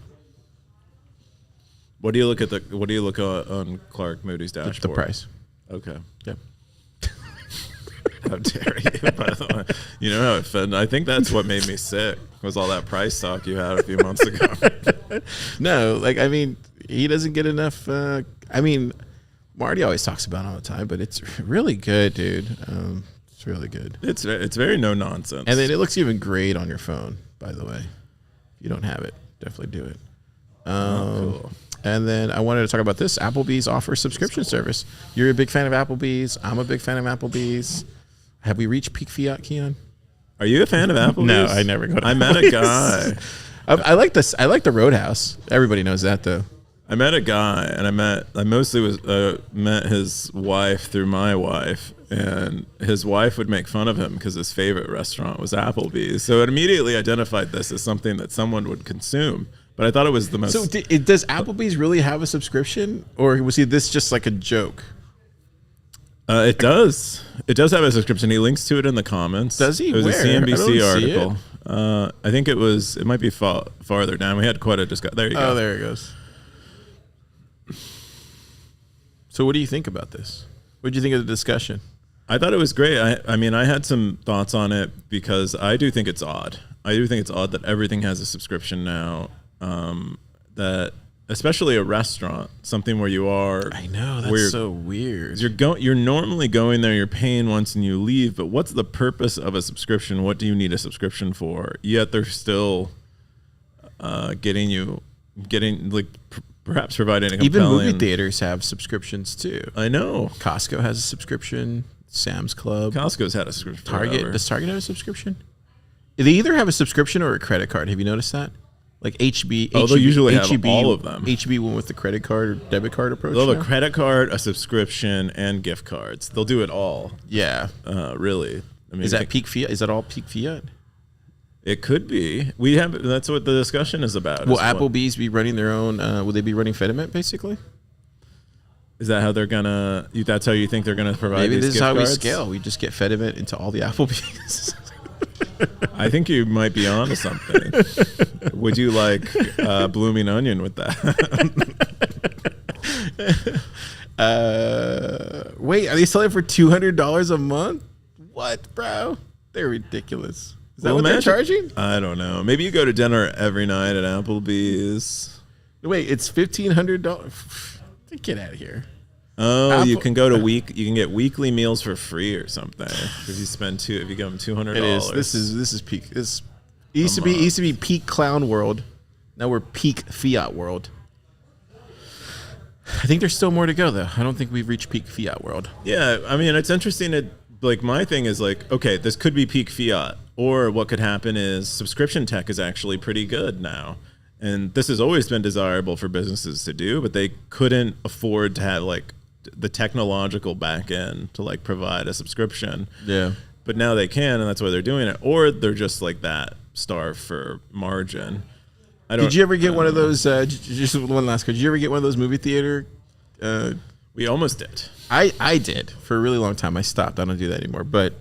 What do you look on Clark Moody's dashboard? The price. Okay. Yep. How dare you? By the way, you know how it fed. I think that's what made me sick. Was all that price talk you had a few months ago? No, he doesn't get enough. Marty always talks about it all the time, but it's really good, dude. It's really good. It's very no nonsense. And then it looks even great on your phone, by the way. If you don't have it, definitely do it. Cool. And then I wanted to talk about this. Applebees offers subscription service. You're a big fan of Applebees. I'm a big fan of Applebees. Have we reached peak fiat, Keyan? Are you a fan of Applebees? No, I never go to Applebees. I met a guy. I like this. I like the Roadhouse. Everybody knows that, though. I met a guy, and I mostly met his wife through my wife, And his wife would make fun of him because his favorite restaurant was Applebee's. So it immediately identified this as something that someone would consume. But I thought it was the most. So does Applebee's really have a subscription, or was this just like a joke? It does. It does have a subscription. He links to it in the comments. Does he? It was Where? a CNBC I don't see article. I think it was. It might be farther down. We had quite a discussion. There you go. Oh, there it goes. So, what do you think about this? What did you think of the discussion? I thought it was great. I mean, I had some thoughts on it because I do think it's odd. I do think it's odd that everything has a subscription now. That especially a restaurant, something where you are. I know, that's so weird. You're normally going there, you're paying once and you leave, but what's the purpose of a subscription? What do you need a subscription for? Yet they're still getting like perhaps providing a compelling. Even movie theaters have subscriptions too. I know. Costco has a subscription. Sam's Club. Costco's had a subscription. Does Target have a subscription? They either have a subscription or a credit card. Have you noticed that? Like HB. Oh, they'll usually have all of them. HB went with the credit card or debit card approach. They'll have a credit card, a subscription, and gift cards. They'll do it all. Yeah. Really. I mean, is that peak fiat? Is that all peak fiat? It could be. That's what the discussion is about. Will Applebee's be running their own? Will they be running Fedimint basically? Is that how they're gonna? That's how you think they're gonna provide? Maybe these this is gift how cards? we scale. We just get Fedimint into all the Applebees. I think you might be onto something. Would you like blooming onion with that? Wait, are they selling for $200 a month? What, bro? They're ridiculous. Is that what they're charging? I don't know. Maybe you go to dinner every night at Applebee's. Wait, it's $1,500. Get out of here. Oh, you can go to you can get weekly meals for free or something if you give them $200. It is. This is peak. It used to be peak clown world. Now we're peak fiat world. I think there's still more to go though. I don't think we've reached peak fiat world. Yeah, I mean it's interesting. Like my thing is like, okay, this could be peak fiat, or what could happen is subscription tech is actually pretty good now. And this has always been desirable for businesses to do, but they couldn't afford to have like the technological back end to like provide a subscription. Yeah. But now they can, and that's why they're doing it. Or they're just like that, starved for margin. Did you ever get one of those? Just one last question. Did you ever get one of those movie theater? We almost did. I did for a really long time. I stopped. I don't do that anymore. But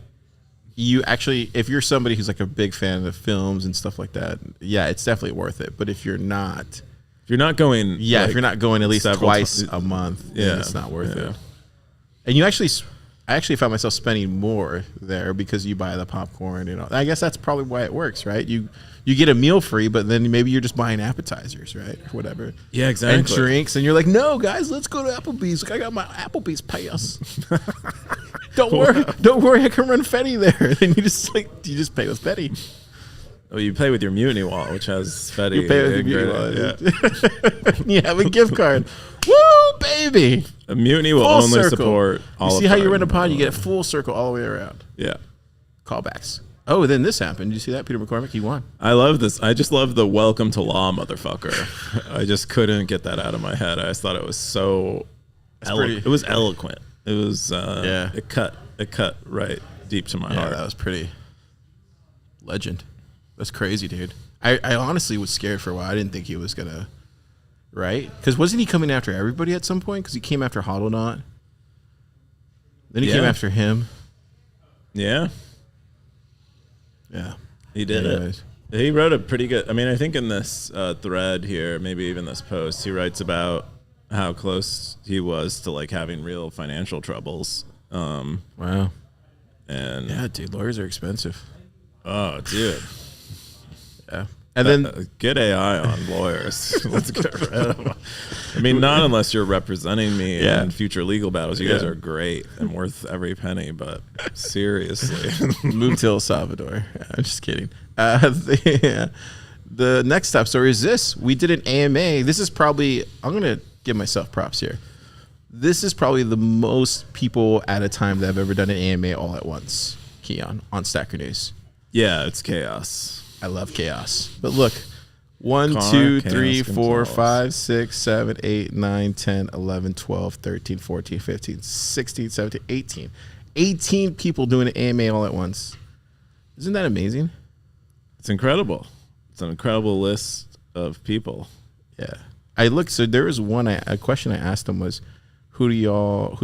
you actually, if you're somebody who's like a big fan of films and stuff like that, yeah, it's definitely worth it. But if you're not going, if you're not going at least twice a month, then it's not worth it. And I actually found myself spending more there because you buy the popcorn and all. I guess that's probably why it works, right? You get a meal free, but then maybe you're just buying appetizers, right, or whatever. Yeah, exactly. And drinks, and you're like, no, guys, let's go to Applebee's. Like, I got my Applebee's pass. Don't worry, I can run Fetty there. Then you just pay with Fetty. Oh, you pay with your Mutiny wallet, which has Fetty. You pay with your Mutiny wallet. Yeah. You have a gift card. Woo, baby! A Mutiny will only support all of You see how you run a pod? You get a full circle all the way around. Yeah. Callbacks. Oh, then this happened. Did you see that? Peter McCormack, he won. I love this. I just love the welcome to law, motherfucker. I just couldn't get that out of my head. I just thought it was so it was eloquent. It was it cut right deep to my heart. That was pretty legend. That's crazy, dude. I honestly was scared for a while. I didn't think he was gonna, right? Because wasn't he coming after everybody at some point? Because he came after HODLNOT. Then he came after him. Yeah. Yeah. He did it. He wrote a pretty good, I mean, I think in this thread here, maybe even this post, he writes about how close he was to like having real financial troubles. Wow. And yeah, dude, lawyers are expensive. Oh, dude. Yeah. And then get AI on lawyers. Let's get rid of them. I mean, not unless you're representing me in future legal battles. You guys are great and worth every penny, but seriously. Move to El Salvador. I'm just kidding. The next top story is this. We did an AMA. This is probably, I'm going to give myself props here. This is probably the most people at a time that have ever done an AMA all at once, Keyan, on Stacker News. Yeah, it's chaos. I love chaos. But look, 1, 2, 3, 4, 5, 6, 7, 8, 9, 10, 11, 12, 13, 14, 15, 16, 17, 18. 18 people doing an AMA all at once. Isn't that amazing? It's incredible. It's an incredible list of people. Yeah. I looked, so there was a question I asked them was, who do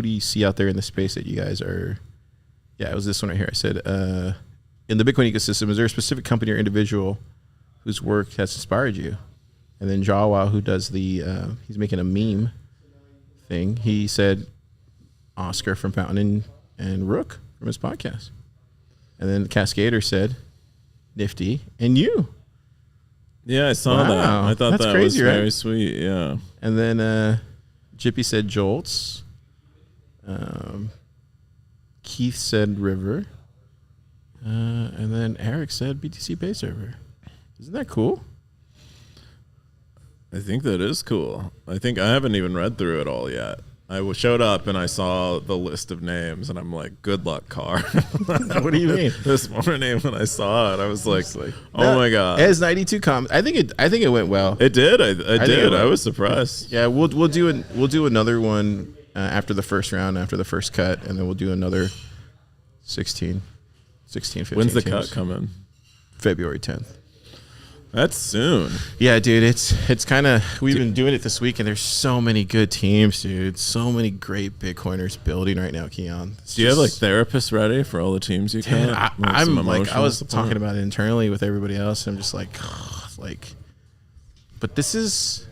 you see out there in the space that you guys are? Yeah, it was this one right here. I said, in the Bitcoin ecosystem, is there a specific company or individual whose work has inspired you? And then Jawa, who does he's making a meme thing. He said Oscar from Fountain and Rook from his podcast. And then Cascader said Nifty and you. Yeah, I saw that. I thought That's that crazy, was very right? sweet. Yeah. And then Jippy said Jolts. Keith said River. And then Eric said BTC Pay Server. Isn't that cool? I think that is cool. I think I haven't even read through it all yet. I showed up and I saw the list of names, and I'm like, "Good luck, Car." What do you mean? This morning when I saw it, I was like, "Oh my god!" It has 92 comments. I think it went well. It did. I did. I was surprised. Yeah, we'll do another one after the first round, after the first cut, and then we'll do another 16, 15 When's the teams. cut coming? February 10th. That's soon. Yeah, dude, it's kind of, we've been doing it this week, and there's so many good teams, dude. So many great Bitcoiners building right now, Keyan. Do you have like therapists ready for all the teams you Dude, cut? I'm like, I was talking about it internally with everybody else. I'm just like, but this is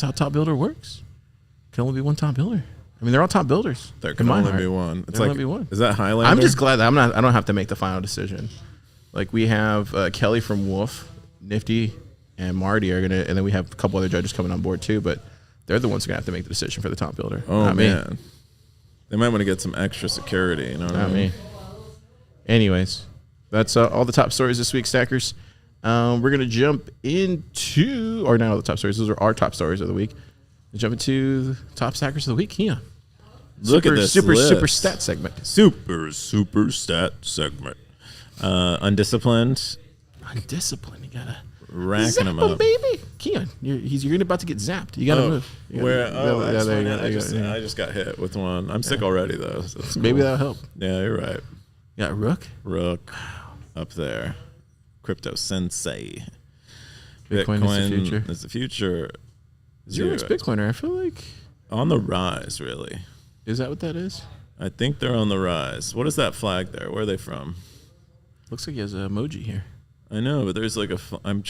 how top builder works. Can only be one top builder. I mean, they're all top builders. There can only be one. It's There like, can only be one. is that Highlander? I'm just glad that I don't have to make the final decision. Like, we have Kelly from Wolf, Nifty, and Marty are gonna, and then we have a couple other judges coming on board too. But they're the ones who are gonna have to make the decision for the top builder. Oh not man, me. They might want to get some extra security. You know what I Not mean? me. Anyways, that's all the top stories this week, Stackers. We're gonna jump into, or not all the top stories. Those are our top stories of the week. We'll jump into the top Stackers of the week. Yeah. Look at this super list. stat segment. Super stat segment. Undisciplined, Undisciplined. You gotta racking zap them him, up. baby. Keyan, you're about to get zapped. You gotta move. You gotta Where? move. Oh, Yeah, that's there you funny. go, there you go. I just got hit with one. I'm sick already though. So that's Maybe cool. that'll help. Yeah, you're right. You got Rook. Rook up there. Crypto sensei. Bitcoin is the future. Is the future. Zerox Bitcoiner. I feel like, On the rise, really. is that what that is? I think they're on the rise. What is that flag there? Where are they from? Looks like he has an emoji here. I know, but there's like I'm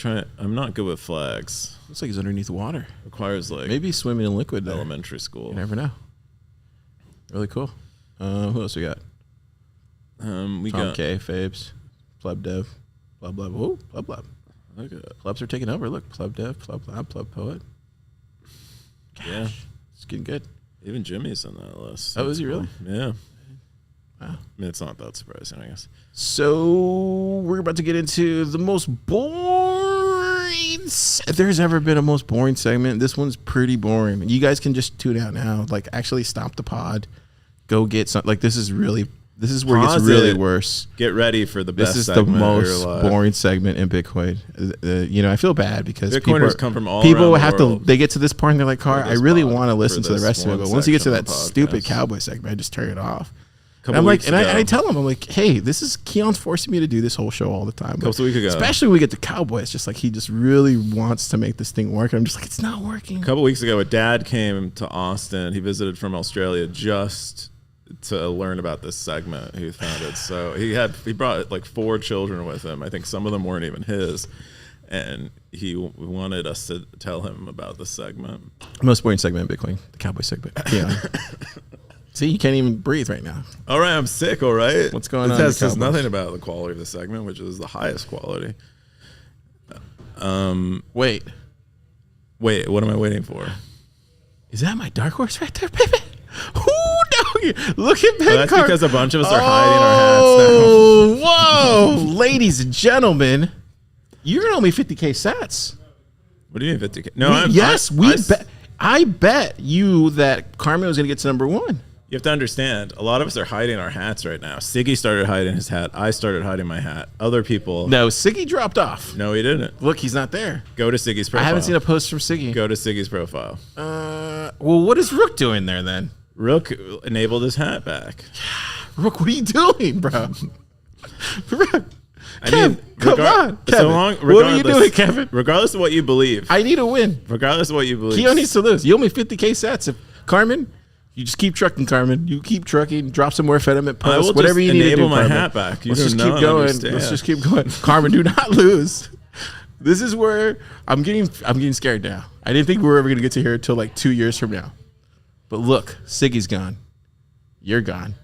not good with flags. Looks like he's underneath water. Requires like Maybe he's swimming in liquid there. elementary school. You never know. Really cool. Who else we got? We Tom got K, Fabes, PlebDev, PlebLab. Oh, PlebLab. okay. Plebs are taking over. Look, PlebDev, PlebLab, PlebPoet. Yeah. It's getting good. Even Jimmy's on that list. Oh, is he really? Yeah. Wow. I mean, it's not that surprising, I guess. So we're about to get into the most boring. If there's ever been a most boring segment, this one's pretty boring. You guys can just tune out now. Like, actually stop the pod. Go get some. Like, this is where it gets really worse. Get ready for the best This is the segment of your most life. boring segment in Bitcoin. I feel bad because Bitcoiners come from all people around the have world. to. They get to this part and they're like, "Car, For I this really pod, want to for listen to the this rest of it." one But once you get to section that of the stupid podcast. cowboy segment, I just turn it off. Couple And I'm like, weeks and ago. I tell them, I'm like, "Hey, this is Keon's forcing me to do this whole show all the time." Couple weeks ago. especially when we get to cowboy, it's just like he just really wants to make this thing work. And I'm just like, it's not working. A couple weeks ago, a dad came to Austin. He visited from Australia just to learn about this segment he founded. So he brought like 4 children with him. I think some of them weren't even his. And he wanted us to tell him about the segment. Most boring segment in Bitcoin, the cowboy segment. Yeah. See, you can't even breathe right now. All right, I'm sick, all right? What's going on, It says Cowboys? nothing about the quality of the segment, which is the highest quality. Wait, Wait, what am I waiting for? is that my dark horse right there, baby? Ooh, no. Look at Ben That's Car- because a bunch of us are hiding our hats now. Oh, whoa. Ladies and gentlemen, you're going to owe me 50K sats. What do you mean 50K? No, I bet you that Carmen was going to get to number 1. You have to understand, a lot of us are hiding our hats right now. Siggy started hiding his hat. I started hiding my hat. Other people. No, Siggy dropped off. No, he didn't. Look, he's not there. Go to Siggy's I profile. haven't seen a post from Siggy. Go to Siggy's profile. Well, what is Rook doing there then? Rook enabled his hat back. Rook, what are you doing, bro? Rook. I mean, come on, Kevin. What are you doing, Kevin? Regardless of what you believe. I need a win. Regardless of what you believe. Keyan needs to lose. You owe me 50K sats. If Carmen, you just keep trucking, Carmen. You keep trucking. Drop some more Fedimint posts. Whatever you need to do, enable my Carmen. hat back. Let's just keep going. Let's just keep going. Carmen, do not lose. This is where I'm getting scared now. I didn't think we were ever going to get to here until like 2 years from now. But look, Siggy's gone. You're gone.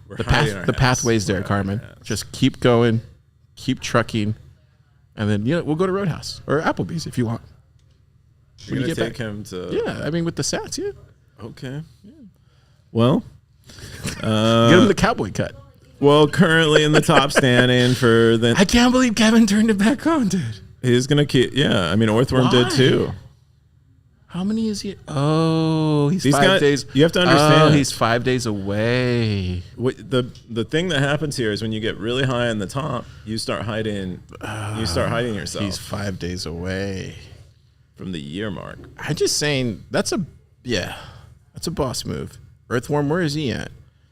The pathway's there, Carmen. Just keep going. Keep trucking, and then we'll go to Roadhouse or Applebees if you want. You're gonna take him to? Yeah, I mean with the sats, yeah. Okay. Yeah. Well, get him the cowboy cut. Well, currently in the top standing for the. I can't believe Kevin turned it back on, dude. He's gonna keep. Yeah, I mean Orthworm did too. How many is he? Oh, he's 5 days. You have to understand. Oh, he's 5 days away. The thing that happens here is when you get really high in the top, you start hiding. You start hiding yourself. He's 5 days away from the year mark. I'm just saying that's a boss move. Earthworm, where is he at?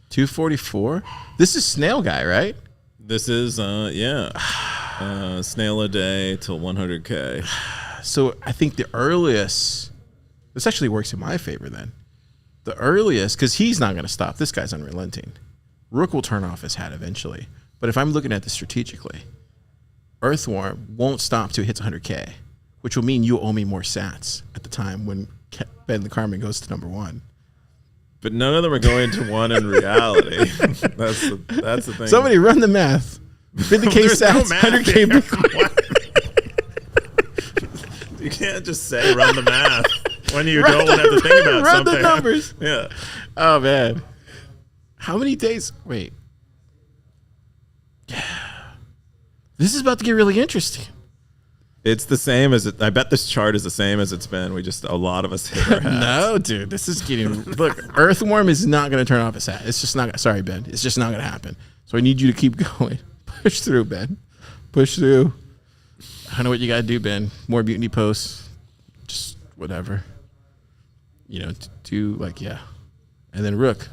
244. This is Snail Guy, right? This is Snail a day till 100K. So I think the earliest. This actually works in my favor then. The earliest, because he's not going to stop. This guy's unrelenting. Rook will turn off his hat eventually. But if I'm looking at this strategically, Earthworm won't stop till it hits 100K, which will mean you owe me more sats at the time when Ben the Carmen goes to number 1. But none of them are going to 1 in reality. That's the thing. Somebody run the math. 50K sats, no 100K Bitcoin. You can't just say run the math when you don't have to think about run something. The numbers. Yeah. Oh, man. How many days? Wait. Yeah. This is about to get really interesting. It's the same as it. I bet this chart is the same as it's been. A lot of us hit our hats. No, dude. This is getting. Look, Earthworm is not going to turn off his hat. It's just not. Sorry, Ben. It's just not going to happen. So I need you to keep going. Push through, Ben. Push through. I know what you got to do, Ben. More mutiny posts. Just whatever. Do like, yeah. And then Rook.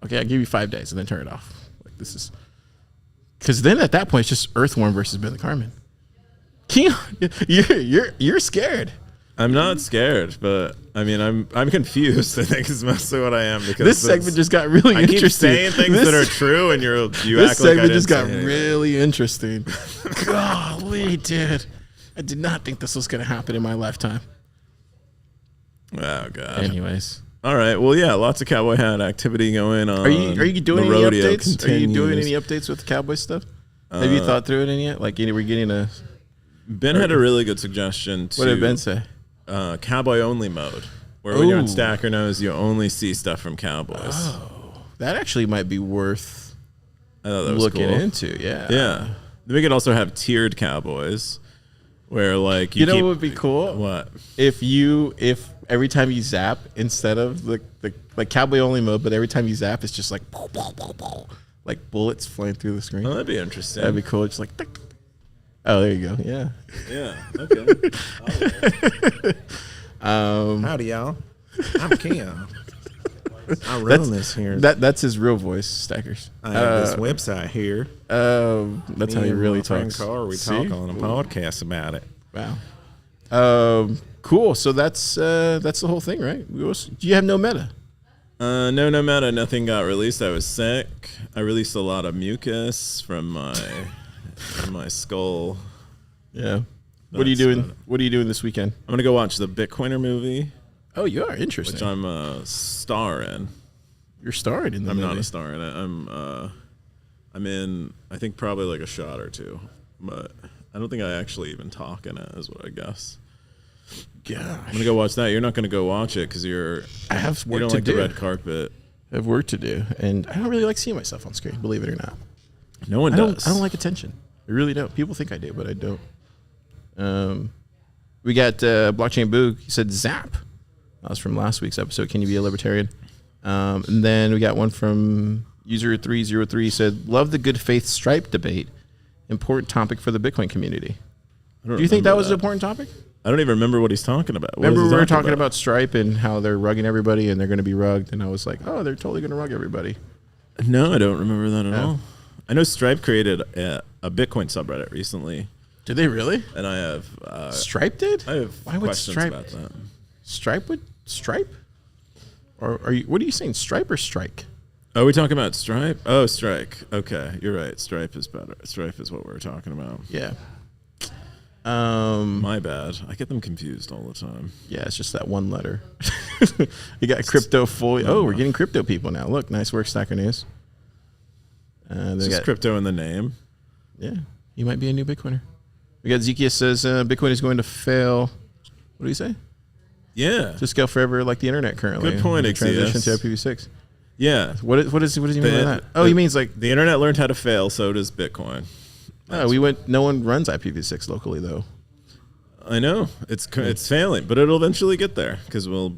Okay, I'll give you 5 days and then turn it off. Like, this is. Because then at that point, it's just Earthworm versus Ben the Carmen. Keyan, you're scared. I'm not scared, but I mean, I'm confused. I think is mostly what I am because this segment just got really interesting. I keep saying things that are true, and you this act like I segment didn't just got say really interesting. Golly, dude, I did not think this was going to happen in my lifetime. Oh God. Anyways, all right. Well, yeah, lots of cowboy hat activity going on. Are you doing any updates? Continues. Are you doing any updates with the cowboy stuff? Have you thought through it any yet? Like, we're getting a. Ben had a really good suggestion. What did Ben say? Cowboy only mode, where when you're on Stacker Knows, you only see stuff from cowboys. Oh, that actually might be worth looking into. Yeah, yeah. Then we could also have tiered cowboys, where like you know what would be cool? What if every time you zap, instead of the cowboy only mode, but every time you zap, it's just like like bullets flying through the screen. Oh, that'd be interesting. That'd be cool. Just like. Oh, there you go. Yeah. Yeah. Okay. Howdy, y'all. I'm Keyan. I run this here. That's his real voice, Stackers. I have this website here. That's how he really talks. Car, we talk on a podcast about it. Wow. Cool. So that's the whole thing, right? Do you have no meta? No meta. Nothing got released. I was sick. I released a lot of mucus from my skull. Yeah. What are you doing? What are you doing this weekend? I'm gonna go watch the Bitcoiner movie. Oh, you are interesting. Which I'm a star in. You're starring in the movie. I'm not a star in it. I'm in. I think probably like a shot or two, but I don't think I actually even talk in it. Is what I guess. Gosh. I'm gonna go watch that. You're not gonna go watch it because I have work you don't to like do. The red carpet. I have work to do, and I don't really like seeing myself on screen. Believe it or not. No one does. I don't like attention. I really don't. People think I do, but I don't. We got Blockchain Boog. He said Zap. That was from last week's episode. Can you be a libertarian? And then we got one from user 303. He said, love the good faith Stripe debate. Important topic for the Bitcoin community. Do you think that was an important topic? I don't even remember what he's talking about. Remember we were talking about Stripe and how they're rugging everybody and they're going to be rugged, and I was like, oh, they're totally going to rug everybody. No, I don't remember that at all. I know Stripe created a Bitcoin subreddit recently. Did they really? And I have Stripe did? I have Why would questions Stripe about that. Stripe would Stripe? Or are you? What are you saying? Stripe or Strike? Are we talking about Stripe? Oh, Strike. Okay, you're right. Stripe is better. Stripe is what we're talking about. Yeah. My bad. I get them confused all the time. Yeah, it's just that one letter. You got crypto full. Oh, we're getting crypto people now. Look, nice work, Stacker News. There's just crypto in the name. Yeah, you might be a new Bitcoiner. We got Zekiah says Bitcoin is going to fail. What do you say? Yeah. To scale forever like the internet currently. Good point, Transition Exius. to IPv6. Yeah. What does he mean by that? Oh, he means like the internet learned how to fail, so does Bitcoin. No one runs IPv6 locally though. I know it's failing, but it'll eventually get there because we'll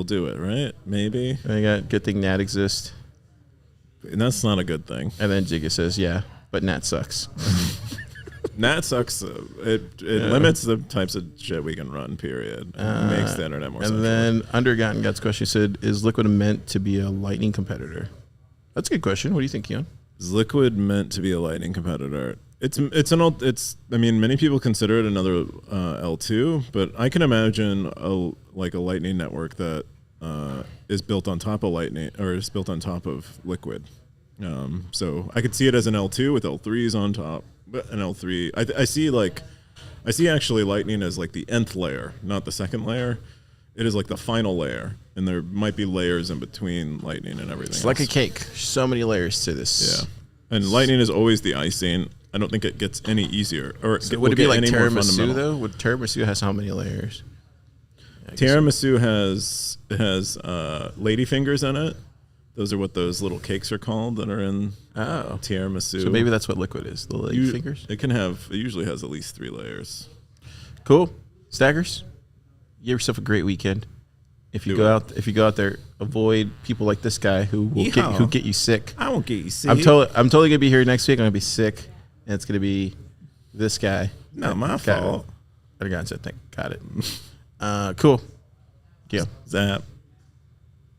do it, right? Maybe. And I got good thing NAT exists. And that's not a good thing. And then Jigga says, yeah, but NAT sucks. NAT sucks. It limits the types of shit we can run, period. It makes the internet more central. And then Undergotten God's question said, is Liquid meant to be a Lightning competitor? That's a good question. What do you think, Keyan? Is Liquid meant to be a Lightning competitor? I mean, many people consider it another L2, but I can imagine a Lightning network that is built on top of Lightning or is built on top of Liquid. So I could see it as an L2 with L3s on top, but an L3. I see actually Lightning as like the nth layer, not the second layer. It is like the final layer, and there might be layers in between Lightning and everything. It's like a cake. So many layers to this. Yeah, and Lightning is always the icing. I don't think it gets any easier. Or so would it be like tiramisu though? Would tiramisu has how many layers? Tiramisu has ladyfingers in it. Those are what those little cakes are called that are in tiramisu. So maybe that's what Liquid is. The ladyfingers. It usually has at least 3 layers. Cool. Staggers. You have yourself a great weekend. If you go out there, avoid people like this guy who get you sick. I won't get you sick. I'm totally gonna be here next week. I'm gonna be sick, and it's gonna be this guy. Not my fault. I got it. Got it. Cool. Yeah. Zap.